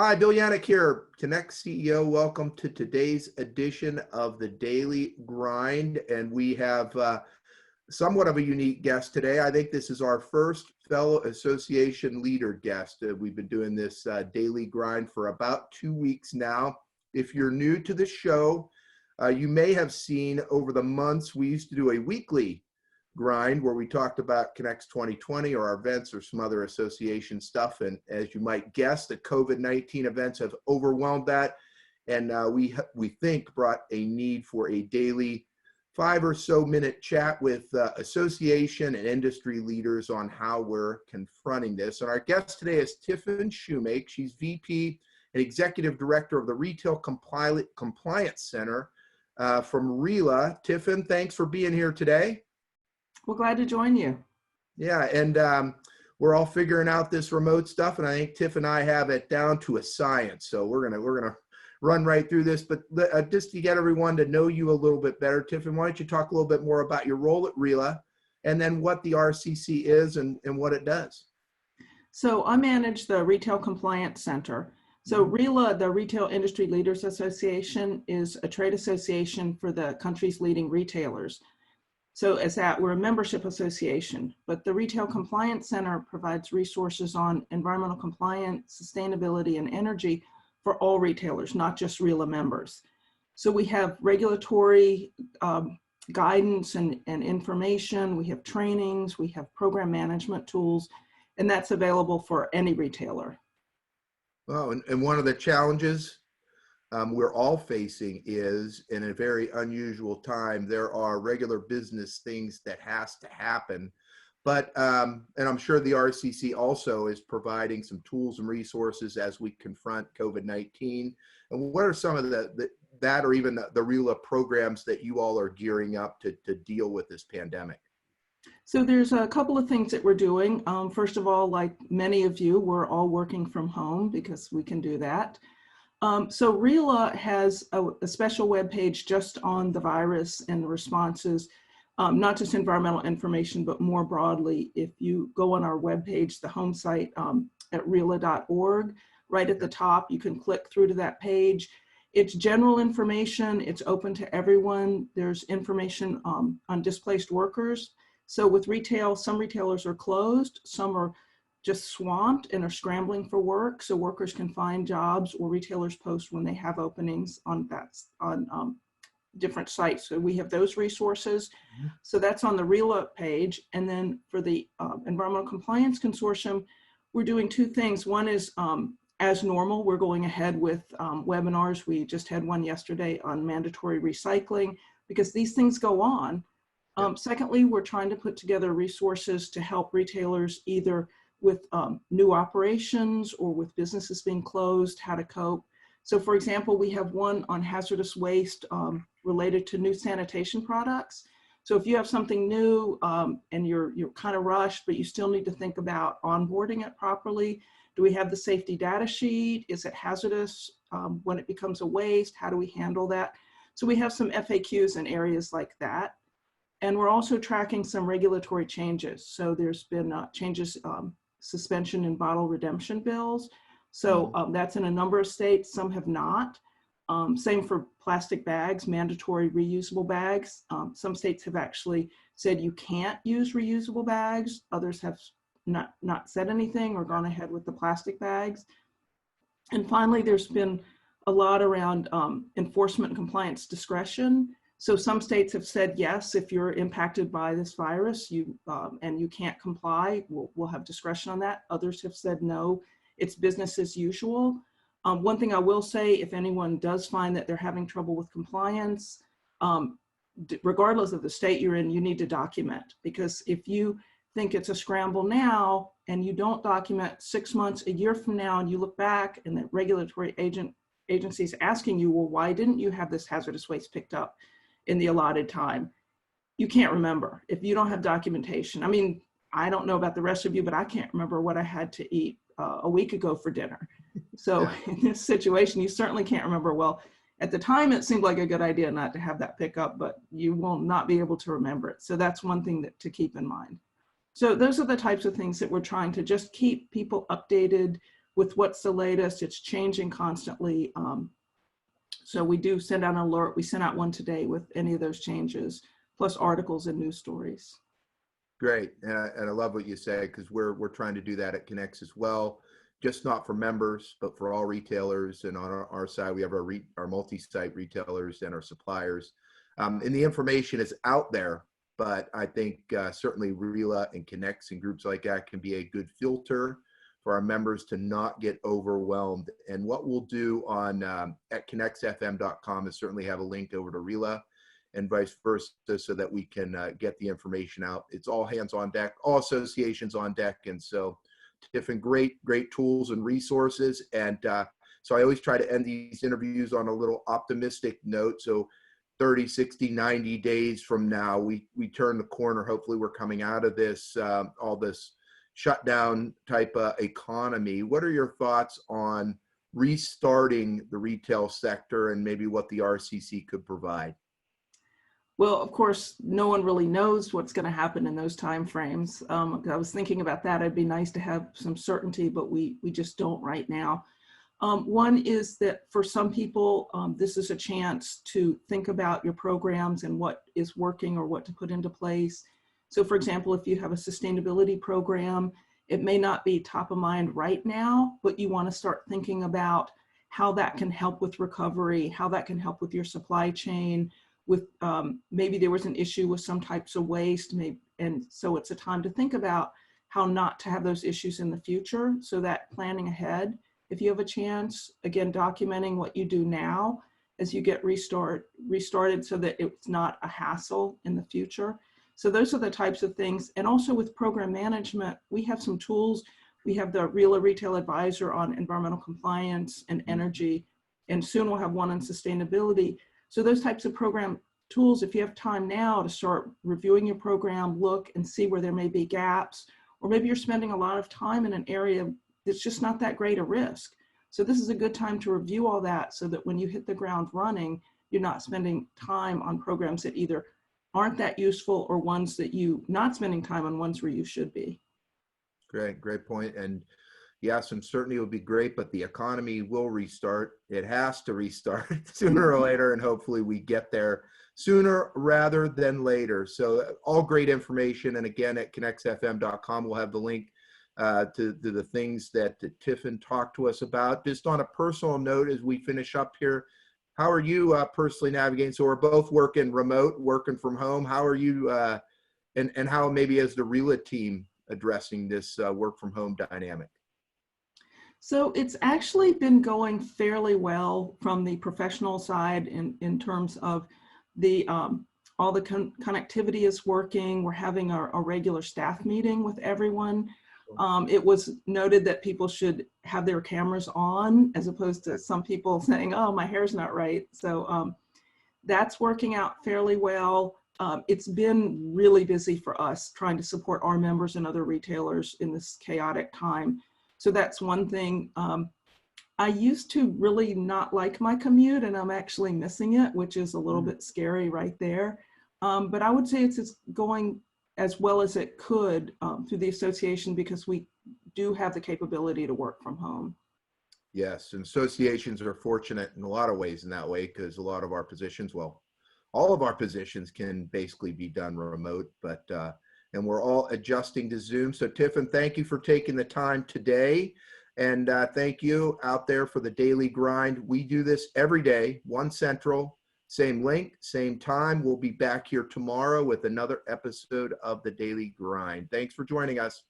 Hi, Bill Yannick here, Connect CEO. Welcome to today's edition of the Daily Grind. And we have somewhat of a unique guest today. I think this is our first fellow association leader guest. We've been doing this Daily Grind for about 2 weeks now. If you're new to the show, you may have seen over the months, we used to do a weekly grind where we talked about Connect's 2020 or our events or some other association stuff. And as you might guess, the COVID-19 events have overwhelmed that. And we think brought a need for a daily 5 or so minute chat with association and industry leaders on how we're confronting this. And our guest today is Tiffin Shewmake. She's VP and Executive Director of the Retail Compliance Center from RILA. Tiffin, thanks for being here today. We're glad to join you. Yeah, and we're all figuring out this remote stuff, and I think Tiff and I have it down to a science. So we're gonna run right through this. But just to get everyone to know you a little bit better, Tiffin, why don't you talk a little bit more about your role at RILA, and then what the RCC is and what it does. So I manage the Retail Compliance Center. So RILA, the Retail Industry Leaders Association, is a trade association for the country's leading retailers. So as that, we're a membership association, but the Retail Compliance Center provides resources on environmental compliance, sustainability, and energy for all retailers, not just RILA members. So we have regulatory guidance and information, we have trainings, we have program management tools, and that's available for any retailer. Well, and one of the challenges we're all facing is, in a very unusual time, there are regular business things that has to happen. But, and I'm sure the RCC also is providing some tools and resources as we confront COVID-19. And what are some of that or even the RILA programs that you all are gearing up to deal with this pandemic? So there's a couple of things that we're doing. First of all, like many of you, we're all working from home because we can do that. So RILA has a special webpage just on the virus and the responses, not just environmental information, but more broadly. If you go on our webpage, the home site at RILA.org, right at the top, you can click through to that page. It's general information. It's open to everyone. There's information on displaced workers. So with retail, some retailers are closed, some are just swamped and are scrambling for work, so workers can find jobs, or retailers post when they have openings on different sites. So we have those resources. So that's on the RILA page. And then for the Environmental Compliance Consortium, we're doing two things. One is, as normal, we're going ahead with webinars. We just had one yesterday on mandatory recycling because these things go on. Secondly, we're trying to put together resources to help retailers either with new operations or with businesses being closed, how to cope. So for example, we have one on hazardous waste related to new sanitation products. So if you have something new and you're kind of rushed, but you still need to think about onboarding it properly, do we have the safety data sheet? Is it hazardous when it becomes a waste? How do we handle that? So we have some FAQs in areas like that. And we're also tracking some regulatory changes. So there's been changes, suspension in bottle redemption bills. So that's in a number of states, some have not. Same for plastic bags, mandatory reusable bags. Some states have actually said you can't use reusable bags. Others have not said anything or gone ahead with the plastic bags. And finally, there's been a lot around enforcement and compliance discretion. So some states have said, yes, if you're impacted by this virus and you can't comply, we'll have discretion on that. Others have said, no, it's business as usual. One thing I will say, if anyone does find that they're having trouble with compliance, regardless of the state you're in, you need to document. Because if you think it's a scramble now and you don't document 6 months, a year from now, and you look back and the regulatory agency is asking you, well, why didn't you have this hazardous waste picked up in the allotted time? You can't remember if you don't have documentation. I mean, I don't know about the rest of you, but I can't remember what I had to eat a week ago for dinner. So in this situation, you certainly can't remember. Well, at the time, it seemed like a good idea not to have that pickup, but you will not be able to remember it. So that's one thing to keep in mind. So those are the types of things that we're trying to just keep people updated with what's the latest. It's changing constantly. So we do send out an alert. We sent out one today with any of those changes, plus articles and news stories. Great, and I love what you say, because we're trying to do that at Connects as well, just not for members, but for all retailers. And on our side, we have our multi-site retailers and our suppliers. And the information is out there, but I think certainly RILA and Connects and groups like that can be a good filter for our members to not get overwhelmed. And what we'll do on at connectsfm.com is certainly have a link over to RILA and vice versa, so that we can get the information out. It's all hands on deck, all associations on deck. And so Tiffin, great tools and resources. And so I always try to end these interviews on a little optimistic note. So 30, 60, 90 days from now, we turn the corner. Hopefully we're coming out of this, all this shutdown type economy. What are your thoughts on restarting the retail sector and maybe what the RCC could provide? Well, of course, no one really knows what's going to happen in those time frames. I was thinking about that. It'd be nice to have some certainty, but we just don't right now. One is that for some people, this is a chance to think about your programs and what is working or what to put into place. So for example, if you have a sustainability program, it may not be top of mind right now, but you want to start thinking about how that can help with recovery, how that can help with your supply chain, with maybe there was an issue with some types of waste, and so it's a time to think about how not to have those issues in the future. So that planning ahead, if you have a chance, again, documenting what you do now as you get restarted so that it's not a hassle in the future. So those are the types of things. And also with program management, we have some tools. We have the RILA Retail Advisor on environmental compliance and energy, and soon we'll have one on sustainability. So those types of program tools, if you have time now to start reviewing your program, look and see where there may be gaps, or maybe you're spending a lot of time in an area that's just not that great a risk. So this is a good time to review all that so that when you hit the ground running, you're not spending time on programs that either aren't that useful or ones that you not spending time on ones where you should be. Great point. And yes, uncertainty would be great, but the economy will restart. It has to restart sooner or later, and hopefully we get there sooner rather than later. So all great information. And again, at connectsfm.com, we'll have the link to the things that Tiffin talked to us about. Just on a personal note, as we finish up here, how are you personally navigating? So we're both working remote, working from home. How are you, and how maybe as the RILA team addressing this work from home dynamic? So it's actually been going fairly well from the professional side in terms of the all the connectivity is working. We're having a regular staff meeting with everyone. It was noted that people should have their cameras on as opposed to some people saying, oh, my hair's not right. So that's working out fairly well. It's been really busy for us trying to support our members and other retailers in this chaotic time. So that's one thing. I used to really not like my commute, and I'm actually missing it, which is a little bit scary right there. But I would say it's going as well as it could through the association, because we do have the capability to work from home. Yes, and associations are fortunate in a lot of ways in that way, because a lot of our positions, well, all of our positions can basically be done remote, but and we're all adjusting to Zoom. So Tiffin, thank you for taking the time today. And thank you out there for the daily grind. We do this every day, 1 Central, same link, same time. We'll be back here tomorrow with another episode of the Daily Grind. Thanks for joining us.